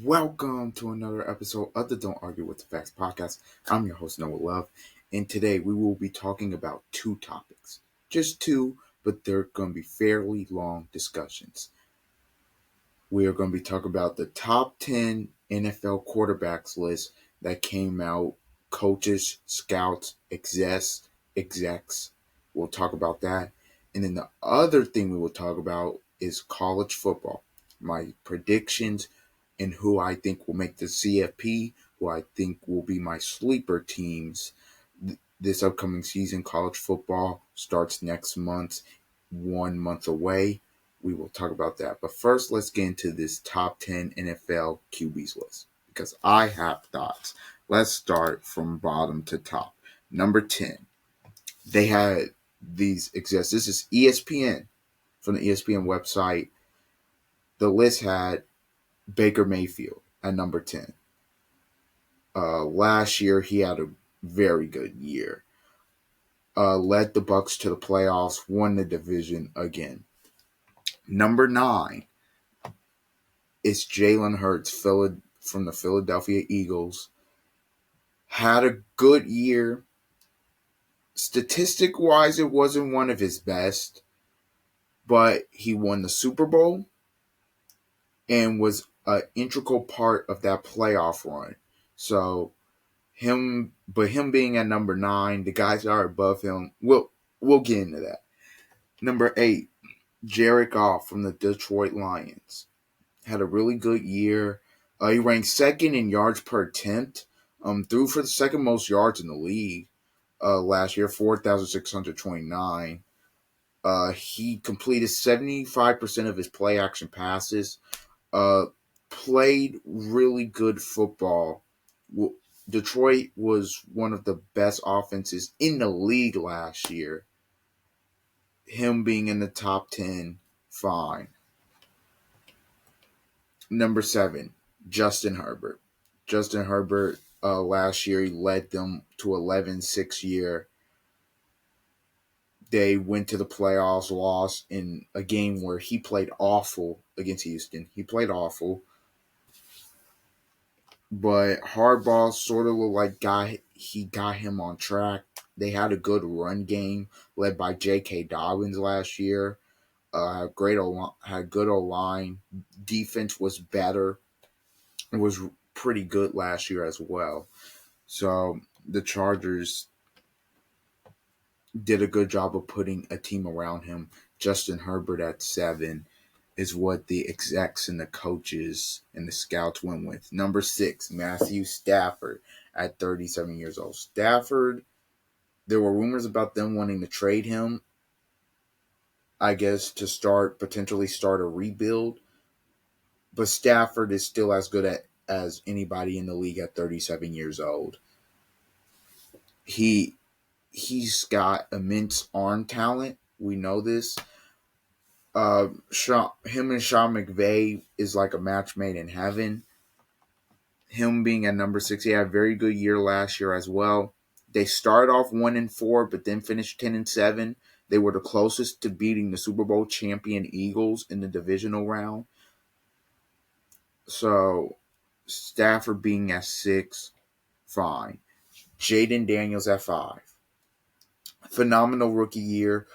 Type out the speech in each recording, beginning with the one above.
Welcome to another episode of the Don't Argue with the Facts podcast. I'm your host, Noah Love, and today we will be talking about two topics. Just two, but they're going to be fairly long discussions. We are going to be talking about the top 10 NFL quarterbacks list that came out, coaches, scouts, execs. We'll talk about that. And then the other thing we will talk about is college football. My predictions and who I think will make the CFP, who I think will be my sleeper teams this upcoming season. College football starts next month, 1 month away. We will talk about that. But first, let's get into this top 10 NFL QBs list because I have thoughts. Let's start from bottom to top. Number 10, they had these exist. This is ESPN from the ESPN website. The list had Baker Mayfield at number 10. Last year, he had a very good year. Led the Bucs to the playoffs, won the division again. Number 9 is Jalen Hurts from the Philadelphia Eagles. Had a good year. Statistic-wise, it wasn't one of his best, but he won the Super Bowl and was an integral part of that playoff run. So him being at number 9, the guys that are above him, we'll get into that. Number 8, Jared Goff from the Detroit Lions. Had a really good year. He ranked second in yards per attempt. Threw for the second most yards in the league last year, 4,629. He completed 75% of his play action passes. Played really good football. Detroit was one of the best offenses in the league last year. Him being in the top 10, fine. Number 7, Justin Herbert. Justin Herbert, last year, he led them to 11-6 year. They went to the playoffs, lost in a game where he played awful against Houston. He played awful. But Harbaugh sort of looked like he got him on track. They had a good run game led by J.K. Dobbins last year. Had good O-line. Defense was better. It was pretty good last year as well. So the Chargers did a good job of putting a team around him. Justin Herbert at 7 is what the execs and the coaches and the scouts went with. Number 6, Matthew Stafford at 37 years old. Stafford, there were rumors about them wanting to trade him, I guess, to potentially start a rebuild. But Stafford is still as good as anybody in the league at 37 years old. He's got immense arm talent. We know this. Him and Sean McVay is like a match made in heaven. Him being at number 6, he had a very good year last year as well. They started off 1-4, but then finished 10-7. They were the closest to beating the Super Bowl champion Eagles in the divisional round. So Stafford being at 6, fine. Jaden Daniels at 5. Phenomenal rookie year.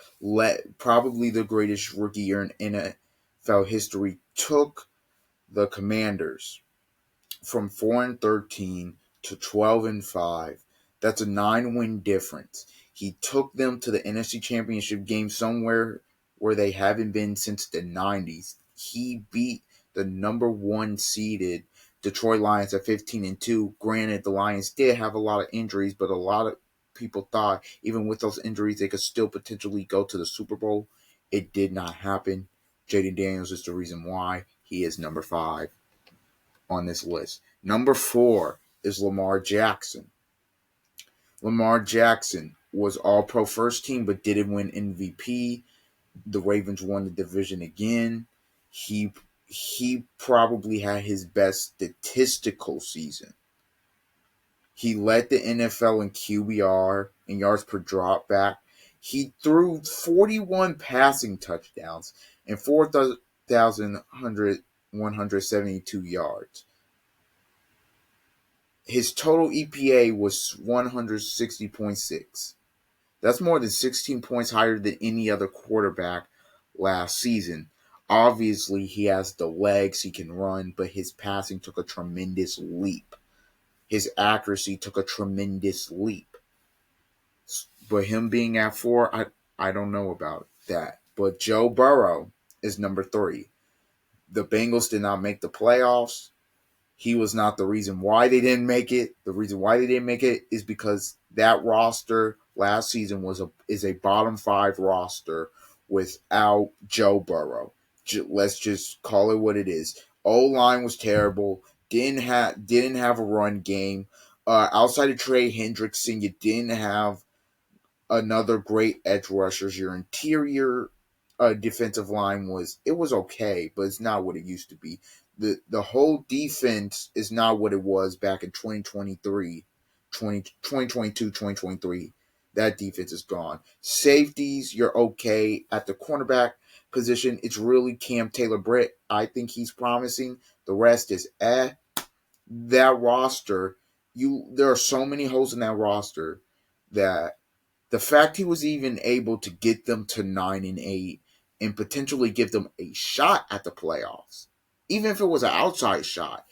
Probably the greatest rookie year in NFL history. Took the Commanders from 4-13 to 12-5. That's a 9-win difference. He took them to the NFC Championship game somewhere where they haven't been since the 90s. He beat the number 1 seeded Detroit Lions at 15-2. Granted, the Lions did have a lot of injuries, but a lot of people thought even with those injuries they could still potentially go to the Super Bowl. It did not happen. Jaden Daniels is the reason why he is number 5 on this list. Number 4 is Lamar Jackson. Lamar Jackson was all-pro first team but didn't win MVP. The Ravens won the division again. He probably had his best statistical season. He led the NFL in QBR and yards per drop back. He threw 41 passing touchdowns and 4,172 yards. His total EPA was 160.6. That's more than 16 points higher than any other quarterback last season. Obviously, he has the legs, he can run, but his passing took a tremendous leap. His accuracy took a tremendous leap. But him being at 4, I don't know about that. But Joe Burrow is number 3. The Bengals did not make the playoffs. He was not the reason why they didn't make it. The reason why they didn't make it is because that roster last season is a bottom 5 roster without Joe Burrow. Let's just call it what it is. O line was terrible. Didn't have a run game. Outside of Trey Hendrickson, you didn't have another great edge rushers. Your interior defensive line was okay, but it's not what it used to be. The whole defense is not what it was back in 2022, 2023. That defense is gone. Safeties, you're okay. At the cornerback position, it's really Cam Taylor-Britt. I think he's promising. The rest is That roster, there are so many holes in that roster that the fact he was even able to get them to 9-8 and potentially give them a shot at the playoffs, even if it was an outside shot,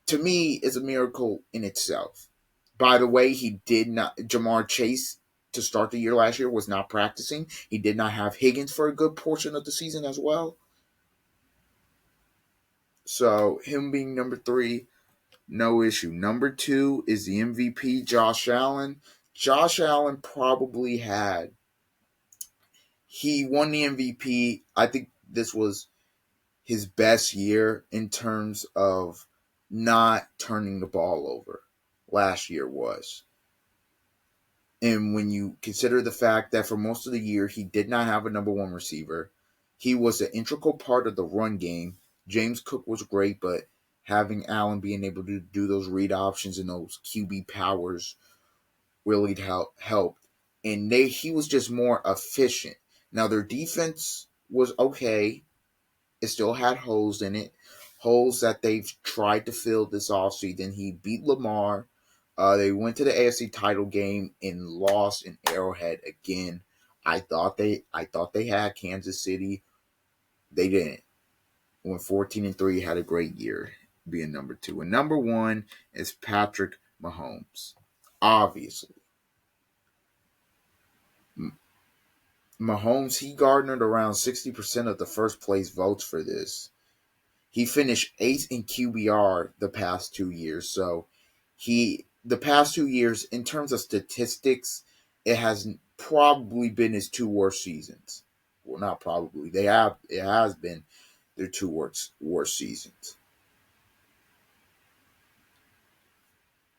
to me is a miracle in itself. By the way, he did not. Jamar Chase to start the year last year was not practicing. He did not have Higgins for a good portion of the season as well. So him being number 3, no issue. Number 2 is the MVP, Josh Allen. Josh Allen probably had he won the MVP. I think this was his best year in terms of not turning the ball over. Last year was. And when you consider the fact that for most of the year he did not have a number 1 receiver, he was an integral part of the run game. James Cook was great, but having Allen being able to do those read options and those QB powers really helped. And he was just more efficient. Now their defense was okay. It still had holes in it. Holes that they've tried to fill this offseason. He beat Lamar. They went to the AFC title game and lost in Arrowhead again. I thought they had Kansas City. They didn't. Went 14-3, had a great year being number 2. And number 1 is Patrick Mahomes. Obviously. Mahomes, he garnered around 60% of the first place votes for this. He finished 8th in QBR the past 2 years. So the past 2 years, in terms of statistics, it has probably been his 2 worst seasons. Well, not probably. It has been their 2 worst seasons.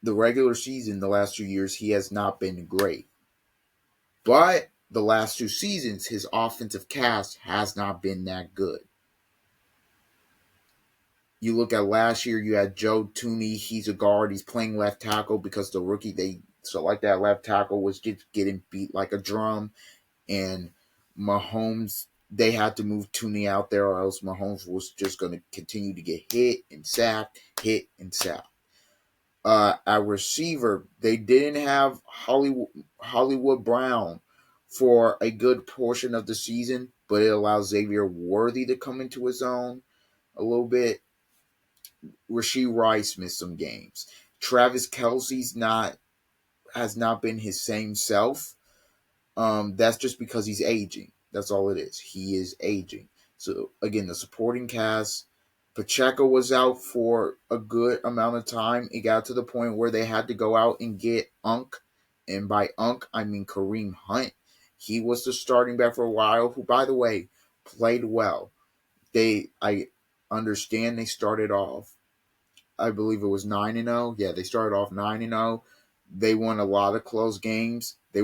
The regular season, the last 2 years, he has not been great. But the last 2 seasons, his offensive cast has not been that good. You look at last year, you had Joe Tooney. He's a guard. He's playing left tackle because the rookie they select that left tackle was just getting beat like a drum. And Mahomes, they had to move Tooney out there, or else Mahomes was just going to continue to get hit and sacked, hit and sacked. At receiver, they didn't have Hollywood Brown for a good portion of the season, but it allowed Xavier Worthy to come into his own a little bit. Rashee Rice missed some games. Travis Kelce's has not been his same self. That's just because he's aging. That's all it is. He is aging. So again, the supporting cast. Pacheco was out for a good amount of time. It got to the point where they had to go out and get Unk, and by Unk I mean Kareem Hunt. He was the starting back for a while. Who, by the way, played well. I understand they started off, I believe it was 9-0. Yeah, they started off 9-0. They won a lot of close games. They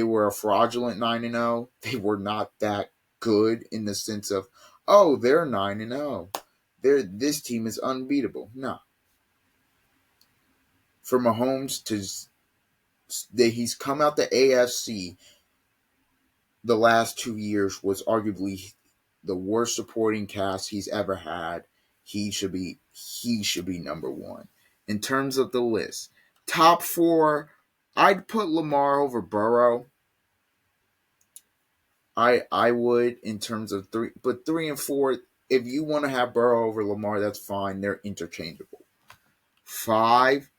were a fraudulent 9-0. They were not that good in the sense of, oh, they're 9-0. This team is unbeatable. No. For Mahomes he's come out the AFC the last 2 years was arguably the worst supporting cast he's ever had. He should be number 1. In terms of the list, Top four, I'd put Lamar over Burrow. I would in terms of three, but 3 and 4. If you want to have Burrow over Lamar, that's fine. They're interchangeable. 5,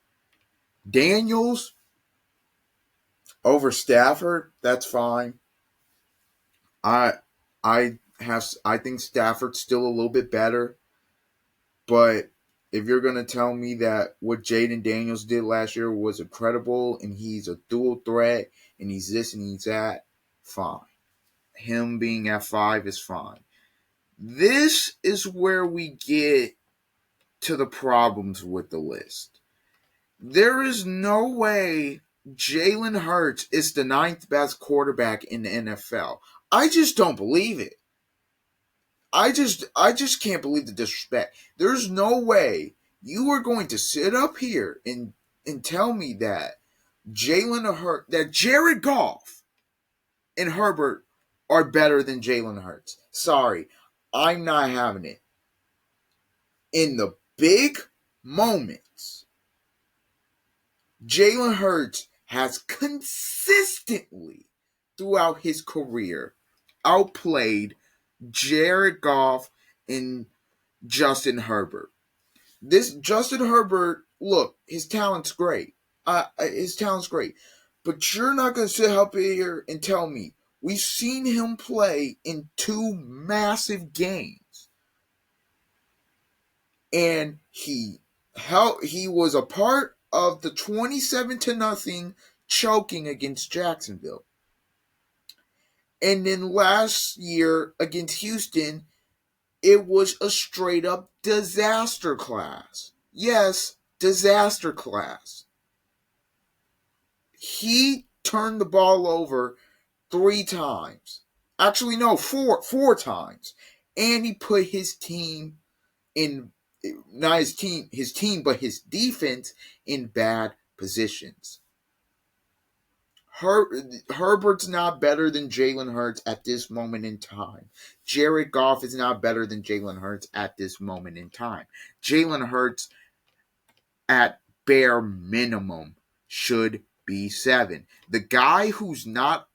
Daniels over Stafford. That's fine. I I think Stafford's still a little bit better, but if you're gonna tell me that what Jaden Daniels did last year was incredible and he's a dual threat and he's this and he's that, fine. Him being at 5 is fine. This is where we get to the problems with the list. There is no way Jalen Hurts is the 9th best quarterback in the NFL. I just don't believe it. I just can't believe the disrespect. There's no way you are going to sit up here and tell me that that Jared Goff and Herbert are better than Jalen Hurts. Sorry, I'm not having it. In the big moments, Jalen Hurts has consistently throughout his career outplayed Jared Goff and Justin Herbert. This Justin Herbert, look, his talent's great. His talent's great. But you're not going to sit up here and tell me we've seen him play in 2 massive games. And he was a part of the 27-0 choking against Jacksonville. And then last year against Houston, it was a straight up disaster class. Yes, disaster class. He turned the ball over 3 times. Actually, no, four times. And he put his team in, not his team, but his defense in bad positions. Herbert's not better than Jalen Hurts at this moment in time. Jared Goff is not better than Jalen Hurts at this moment in time. Jalen Hurts, at bare minimum, should be 7. The guy who's not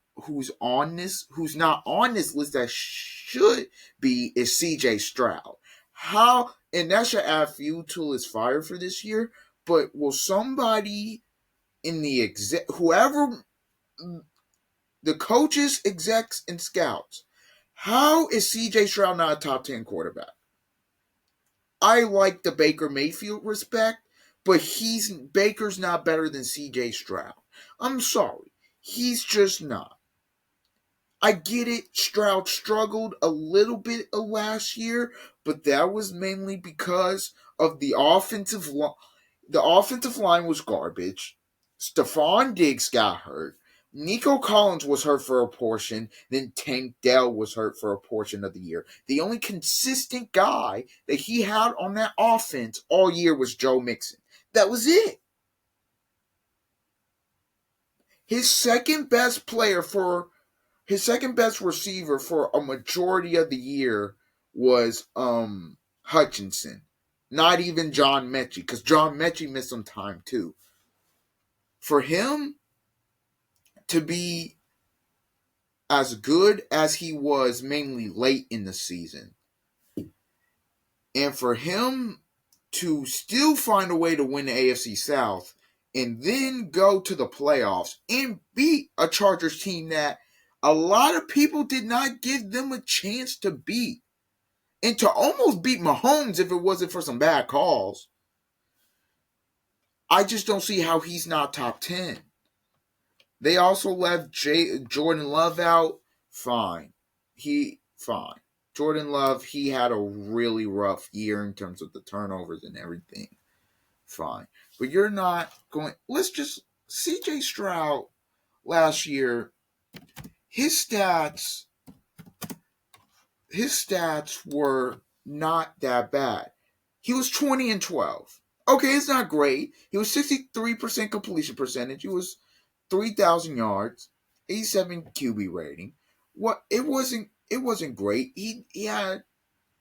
on this list that should be is CJ Stroud. How, and that should add fuel to his fire for this year, but will somebody in the whoever, the coaches, execs, and scouts, how is CJ Stroud not a top 10 quarterback? I like the Baker Mayfield respect, but Baker's not better than CJ Stroud. I'm sorry. He's just not. I get it. Stroud struggled a little bit last year, but that was mainly because of the offensive line. The offensive line was garbage. Stephon Diggs got hurt. Nico Collins was hurt for a portion. Then Tank Dell was hurt for a portion of the year. The only consistent guy that he had on that offense all year was Joe Mixon. That was it. His second best receiver for a majority of the year was Hutchinson. Not even John Mechie, because John Mechie missed some time too. For him to be as good as he was mainly late in the season, and for him to still find a way to win the AFC South and then go to the playoffs and beat a Chargers team that a lot of people did not give them a chance to beat, and to almost beat Mahomes if it wasn't for some bad calls, I just don't see how he's not top 10. They also left Jordan Love out. Fine. Jordan Love, he had a really rough year in terms of the turnovers and everything. Fine. But you're not going... CJ Stroud last year, his stats were not that bad. He was 20-12. Okay, it's not great. He was 63% completion percentage. He was 3,000 yards, 87 QB rating. It wasn't great. He had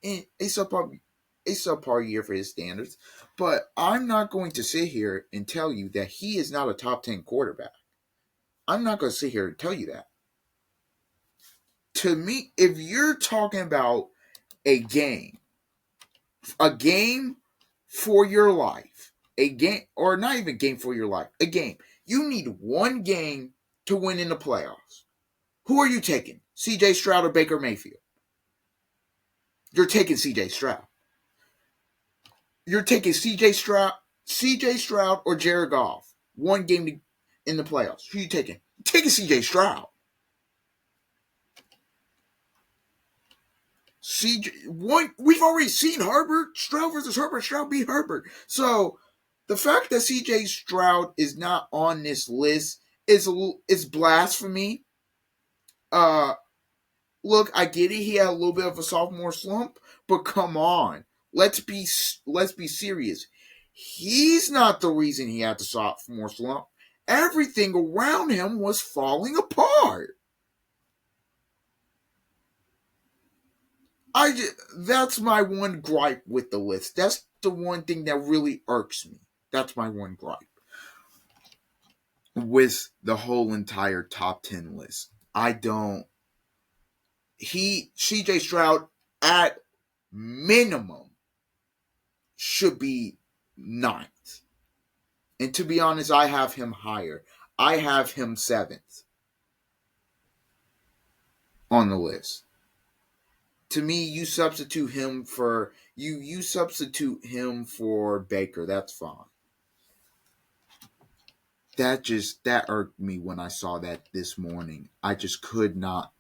a a subpar year for his standards, but I'm not going to sit here and tell you that he is not a top 10 quarterback. I'm not going to sit here and tell you that. To me, if you're talking about a game for your life, a game, or not even game for your life, a game, you need one game to win in the playoffs. Who are you taking? CJ Stroud or Baker Mayfield? You're taking CJ Stroud. You're taking CJ Stroud or Jared Goff. One game in the playoffs. Who are you taking? You're taking CJ Stroud. We've already seen Herbert, Stroud versus Herbert, Stroud beat Herbert. So the fact that CJ Stroud is not on this list is blasphemy. Look, I get it. He had a little bit of a sophomore slump, but come on, let's be serious. He's not the reason he had the sophomore slump. Everything around him was falling apart. That's my one gripe with the list. That's the one thing that really irks me. That's my one gripe with the whole entire top 10 list. CJ Stroud at minimum should be ninth. And to be honest, I have him higher. I have him seventh on the list. To me, you substitute him for Baker. That's fine. That irked me when I saw that this morning. I just could not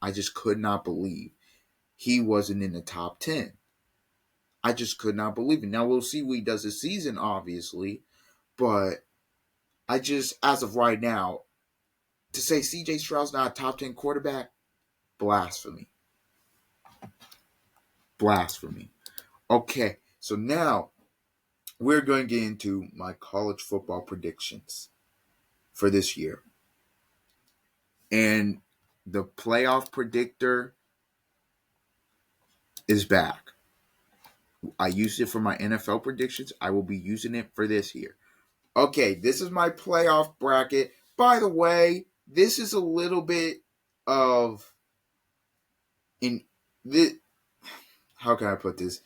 believe he wasn't in the top 10. I just could not believe it. Now we'll see what he does this season, obviously, but as of right now, to say CJ Stroud's not a top 10 quarterback, blasphemy. Blasphemy. Okay, so now we're going to get into my college football predictions for this year. And the playoff predictor is back. I used it for my NFL predictions. I will be using it for this year. Okay, this is my playoff bracket. By the way, this is a little bit of how can I put this?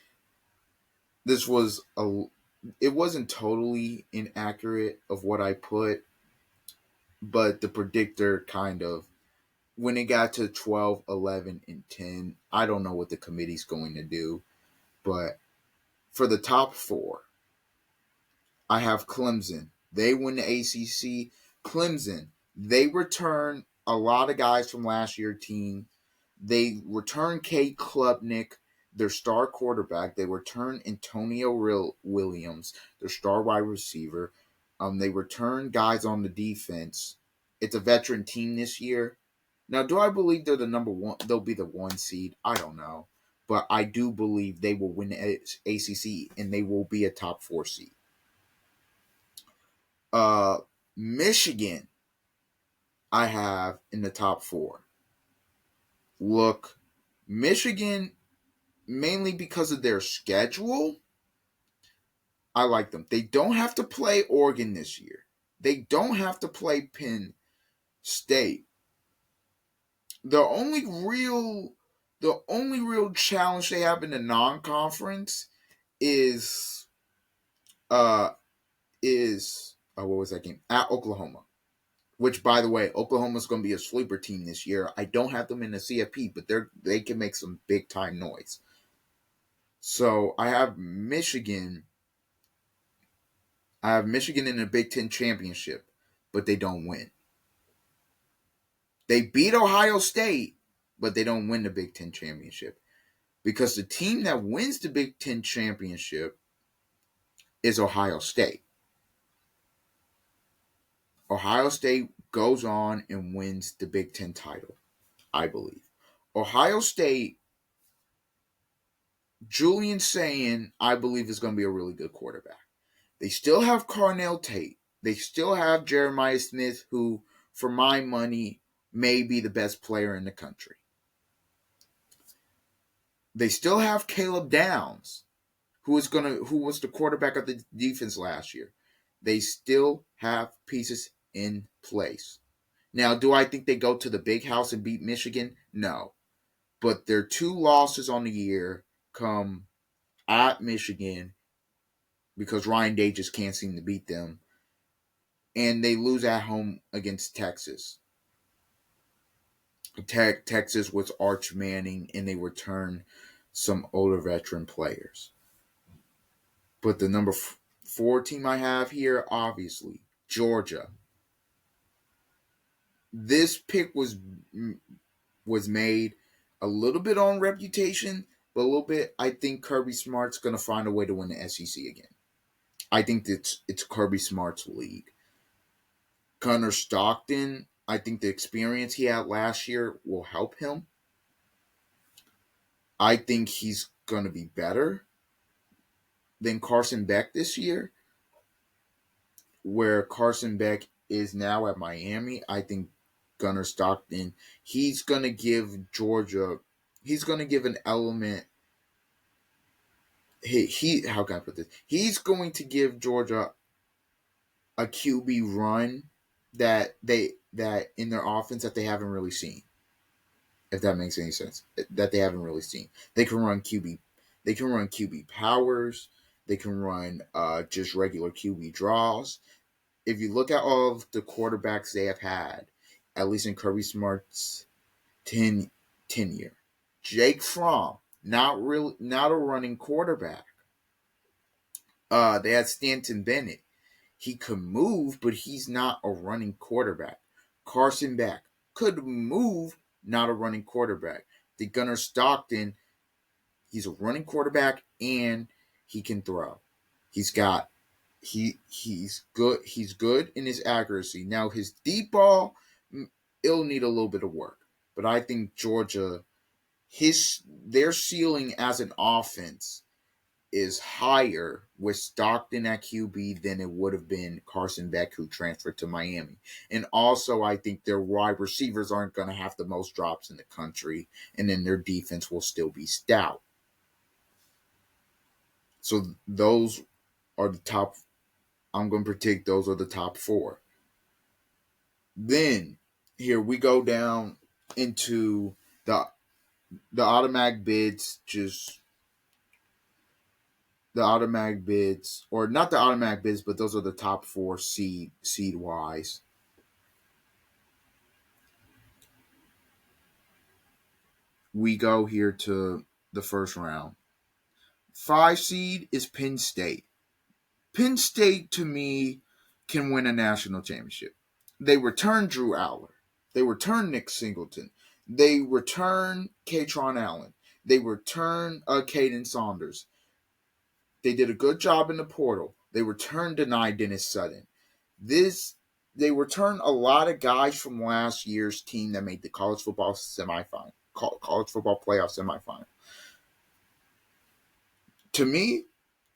It wasn't totally inaccurate of what I put, but the predictor kind of, when it got to 12, 11, and 10, I don't know what the committee's going to do, but for the top four, I have Clemson. They win the ACC. Clemson, they return a lot of guys from last year's team. They return Kate Klubnik, their star quarterback. They return Antonio Williams, their star wide receiver. They return guys on the defense. It's a veteran team this year. Now, do I believe they're the number one? They'll be the one seed. I don't know, but I do believe they will win the ACC and they will be a top 4 seed. Michigan, I have in the top 4. Look, Michigan, mainly because of their schedule, I like them. They don't have to play Oregon this year. They don't have to play Penn State. The only real challenge they have in the non-conference is what was that game? At Oklahoma. Which, by the way, Oklahoma's going to be a sleeper team this year. I don't have them in the CFP, but they can make some big time noise. So I have Michigan. I have Michigan in the Big Ten championship, but they don't win. They beat Ohio State, but they don't win the Big Ten championship. Because the team that wins the Big Ten championship is Ohio State. Ohio State goes on and wins the Big Ten title, I believe. Ohio State, Julian Sayin, I believe, is going to be a really good quarterback. They still have Carnell Tate. They still have Jeremiah Smith, who, for my money, may be the best player in the country. They still have Caleb Downs, who was the quarterback of the defense last year. They still have pieces in place. Now, do I think they go to the big house and beat Michigan? No. But their 2 losses on the year come at Michigan because Ryan Day just can't seem to beat them. And they lose at home against Texas. Texas was Arch Manning, and they return some older veteran players. But the number 4 team I have here, obviously, Georgia. This pick was made a little bit on reputation, but a little bit. I think Kirby Smart's going to find a way to win the SEC again. I think it's Kirby Smart's league. Gunnar Stockton, I think the experience he had last year will help him. I think he's going to be better than Carson Beck this year, where Carson Beck is now at Miami. I think Gunnar Stockton, he's going to give Georgia, he's going to give an element. How can I put this? He's going to give Georgia a QB run that in their offense that they haven't really seen. If that makes any sense, that they haven't really seen. They can run QB powers. They can run just regular QB draws. If you look at all of the quarterbacks they have had, at least in Kirby Smart's tenure, Jake Fromm, not a running quarterback. They had Stanton Bennett. He could move, but he's not a running quarterback. Carson Beck could move, not a running quarterback. The Gunnar Stockton, he's a running quarterback and he can throw. He's good. He's good in his accuracy. Now his deep ball, it'll need a little bit of work. But I think Georgia, their ceiling as an offense is higher with Stockton at QB than it would have been Carson Beck, who transferred to Miami. And also, I think their wide receivers aren't going to have the most drops in the country, and then their defense will still be stout. So those are the top. I'm going to predict those are the top 4. Then here we go down into the automatic bids, or not the automatic bids, but those are the top 4 seed wise. We go here to the first round. 5 seed is Penn State. Penn State, to me, can win a national championship. They return Drew Aller. They return Nick Singleton. They return Katron Allen. They return Caden Saunders. They did a good job in the portal. They returned Denai Dennis Sutton. They returned a lot of guys from last year's team that made the college football playoff semifinal. To me,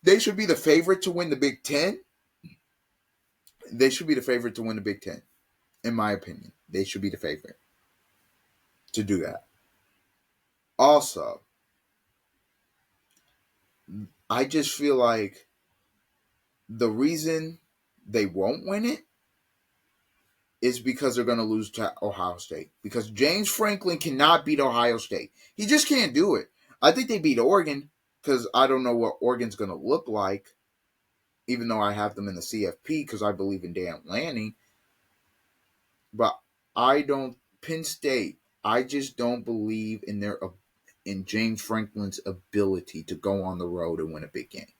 they should be the favorite to win the Big Ten. They should be the favorite to win the Big Ten. In my opinion, they should be the favorite to do that. Also, I just feel like the reason they won't win it is because they're going to lose to Ohio State. Because James Franklin cannot beat Ohio State. He just can't do it. I think they beat Oregon because I don't know what Oregon's going to look like, even though I have them in the CFP because I believe in Dan Lanning. But Penn State, I just don't believe in James Franklin's ability to go on the road and win a big game.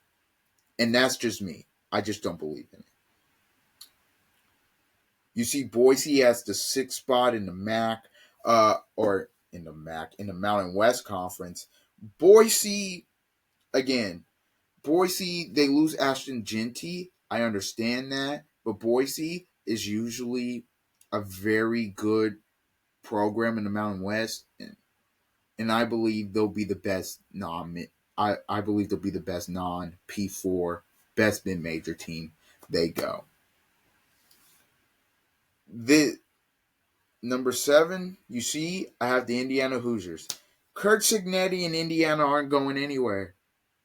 And that's just me. I just don't believe in it. You see, Boise has the 6th spot in the MAC, in the Mountain West Conference. Boise, they lose Ashton Jeanty. I understand that. But Boise is usually a very good program in the Mountain West. And I believe they'll be the best I believe they'll be the best non-P4, best mid-major team they go. The number 7, you see, I have the Indiana Hoosiers. Kurt Signetti and Indiana aren't going anywhere.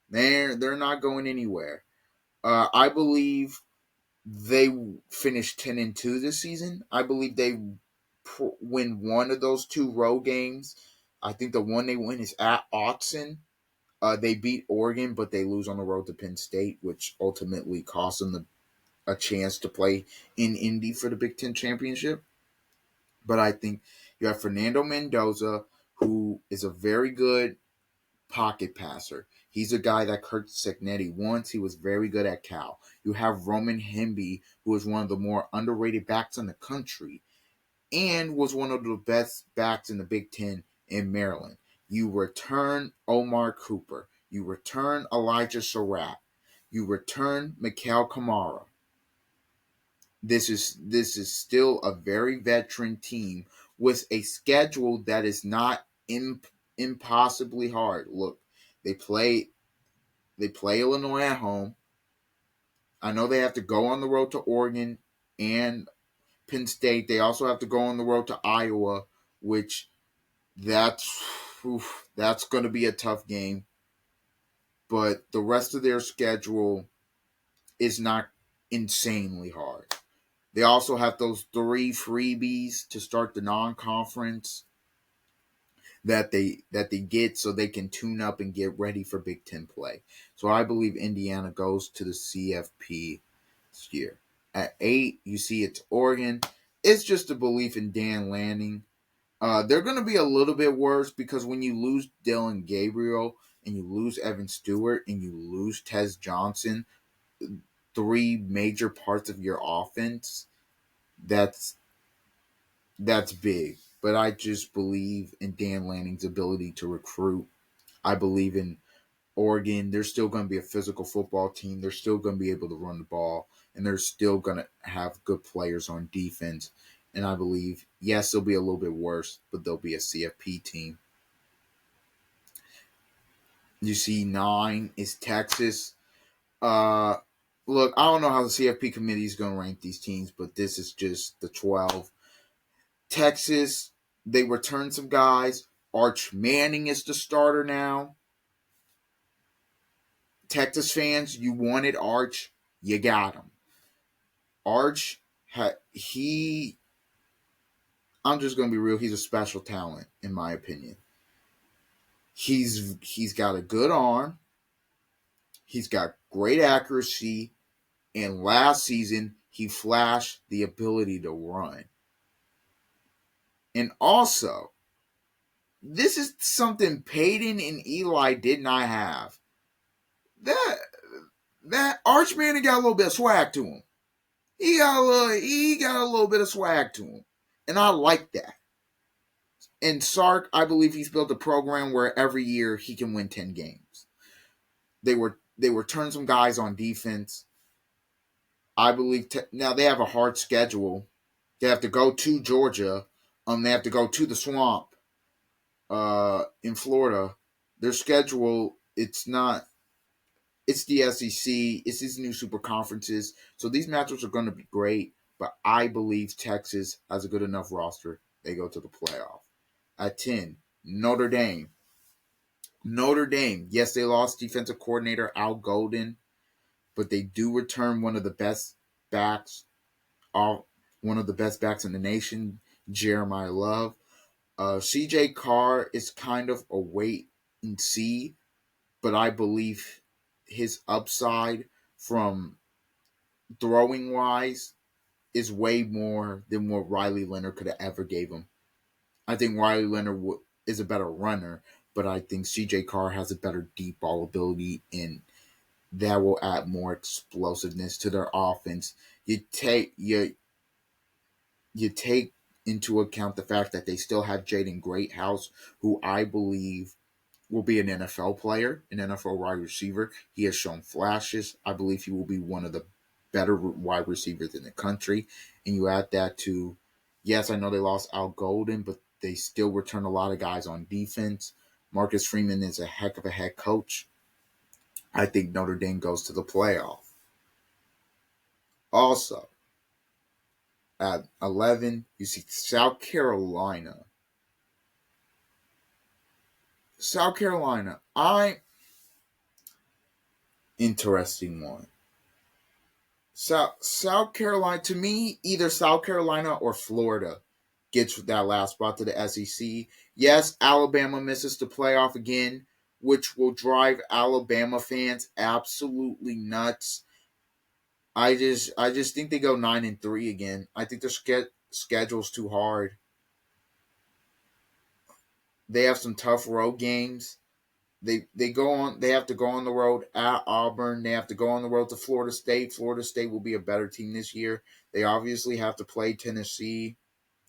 They're not going anywhere. I believe they finished 10-2 this season. I believe they win one of those two road games. I think the one they win is at Autzen. They beat Oregon, but they lose on the road to Penn State, which ultimately cost them a chance to play in Indy for the Big Ten championship. But I think you have Fernando Mendoza, who is a very good pocket passer. He's a guy that Kurt Signetti once. He was very good at Cal. You have Roman Hemby, who is one of the more underrated backs in the country and was one of the best backs in the Big Ten in Maryland. You return Omar Cooper. You return Elijah Surratt. You return Mikhail Kamara. This is still a very veteran team with a schedule that is not impossibly hard. Look, they play Illinois at home. I know they have to go on the road to Oregon and Penn State. They also have to go on the road to Iowa, which that's that's going to be a tough game. But the rest of their schedule is not insanely hard. They also have those 3 freebies to start the non-conference that they get so they can tune up and get ready for Big Ten play. So I believe Indiana goes to the CFP this year. At 8, you see it's Oregon. It's just a belief in Dan Lanning. They're going to be a little bit worse because when you lose Dylan Gabriel and you lose Evan Stewart and you lose Tez Johnson, 3 major parts of your offense, that's big. But I just believe in Dan Lanning's ability to recruit. I believe in Oregon. They're still going to be a physical football team. They're still going to be able to run the ball, and they're still going to have good players on defense. And I believe, yes, they'll be a little bit worse, but they'll be a CFP team. You see, 9 is Texas. Uh, Look, I don't know how the CFP committee is going to rank these teams, but this is just the 12. Texas, they returned some guys. Arch Manning is the starter now. Texas fans, you wanted Arch, you got him. Arch, he, I'm just going to be real, he's a special talent, in my opinion. He's got a good arm. He's got great accuracy. And last season, he flashed the ability to run. And also, this is something Peyton and Eli did not have. That Arch Manning got a little bit of swag to him. He got a little bit of swag to him. And I like that. And Sark, I believe he's built a program where every year he can win 10 games. They were turning some guys on defense. I believe now they have a hard schedule. They have to go to Georgia. They have to go to the Swamp in Florida. Their schedule, it's the SEC. It's these new super conferences. So these matchups are going to be great. But I believe Texas has a good enough roster. They go to the playoff. At 10, Notre Dame. Notre Dame. Yes, they lost defensive coordinator Al Golden, but they do return one of the best backs, one of the best backs in the nation, Jeremiah Love. CJ Carr is kind of a wait and see, but I believe his upside from throwing wise is way more than what Riley Leonard could have ever gave him. I think Riley Leonard is a better runner, but I think CJ Carr has a better deep ball ability, and that will add more explosiveness to their offense. You take into account the fact that they still have Jaden Greathouse, who I believe will be an NFL player, an NFL wide receiver. He has shown flashes. I believe he will be one of the better wide receivers in the country. And you add that to, yes, I know they lost Al Golden, but they still return a lot of guys on defense. Marcus Freeman is a heck of a head coach. I think Notre Dame goes to the playoff. Also, at 11, you see South Carolina. South Carolina, Interesting one. South Carolina, to me, either South Carolina or Florida gets that last spot to the SEC. Yes, Alabama misses the playoff again, which will drive Alabama fans absolutely nuts. I just think they go 9-3 again. I think their schedule's too hard. They have some tough road games. They have to go on the road at Auburn. They have to go on the road to Florida State. Florida State will be a better team this year. They obviously have to play Tennessee.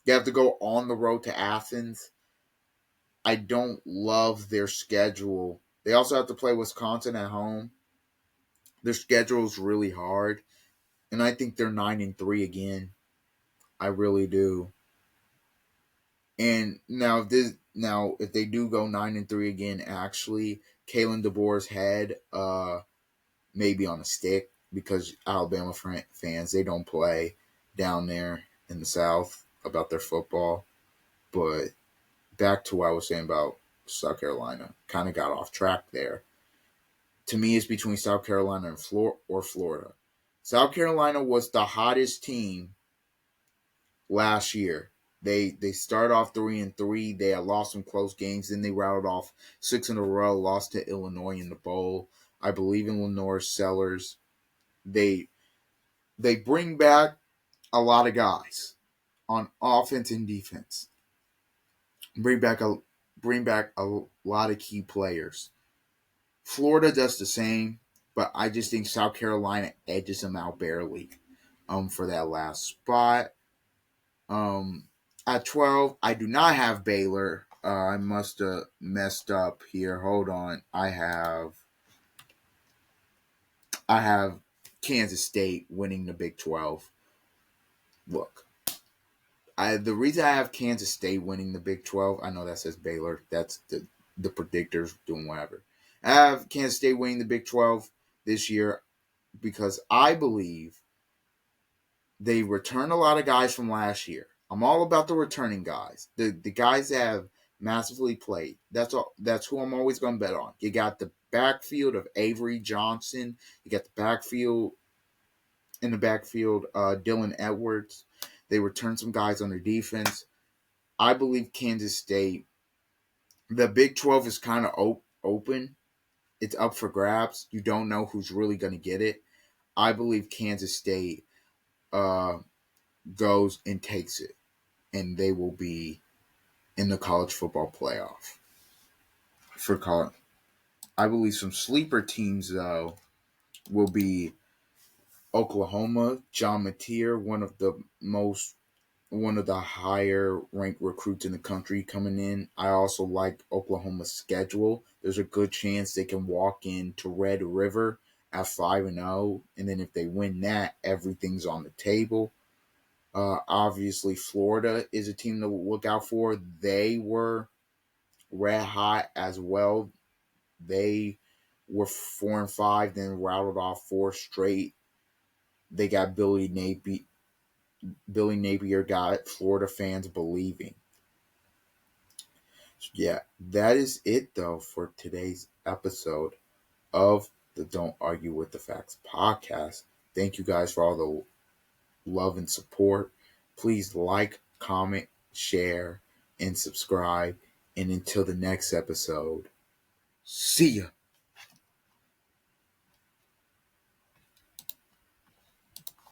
They have to go on the road to Athens. I don't love their schedule. They also have to play Wisconsin at home. Their schedule is really hard, and I think they're 9-3 again. I really do. And now if they do go 9-3 again, actually, Kalen DeBoer's head maybe on a stick because Alabama fans they don't play down there in the South about their football. But back to what I was saying about South Carolina, kind of got off track there. To me, it's between South Carolina and Florida. South Carolina was the hottest team last year. They started off 3-3. They had lost some close games. Then they routed off six in a row. Lost to Illinois in the bowl. I believe in Lenore Sellers. They they bring back a lot of guys on offense and defense. Bring back a lot of key players. Florida does the same, but I just think South Carolina edges them out barely for that last spot. Um, at 12, I do not have Baylor. I must have messed up here. Hold on. I have Kansas State winning the Big 12. Look, the reason I have Kansas State winning the Big 12, I know that says Baylor. That's the predictors doing whatever. I have Kansas State winning the Big 12 this year because I believe they return a lot of guys from last year. I'm all about the returning guys. The guys that have massively played. That's who I'm always going to bet on. You got the backfield of Avery Johnson. You got the backfield Dylan Edwards. They return some guys on their defense. I believe Kansas State. The Big 12 is kind of open. It's up for grabs. You don't know who's really going to get it. I believe Kansas State goes and takes it, and they will be in the college football playoff for college. I believe some sleeper teams though will be Oklahoma. John Mateer, one of the higher ranked recruits in the country coming in. I also like Oklahoma's schedule. There's a good chance they can walk into Red River at 5-0, and then if they win that, everything's on the table. Obviously, Florida is a team to look out for. They were red hot as well. They were 4-5, then routed off four straight. They got Billy Napier. Billy Napier got Florida fans believing. So yeah, that is it though for today's episode of the Don't Argue with the Facts podcast. Thank you guys for all the love and support. Please like, comment, share, and subscribe. And until the next episode, see ya.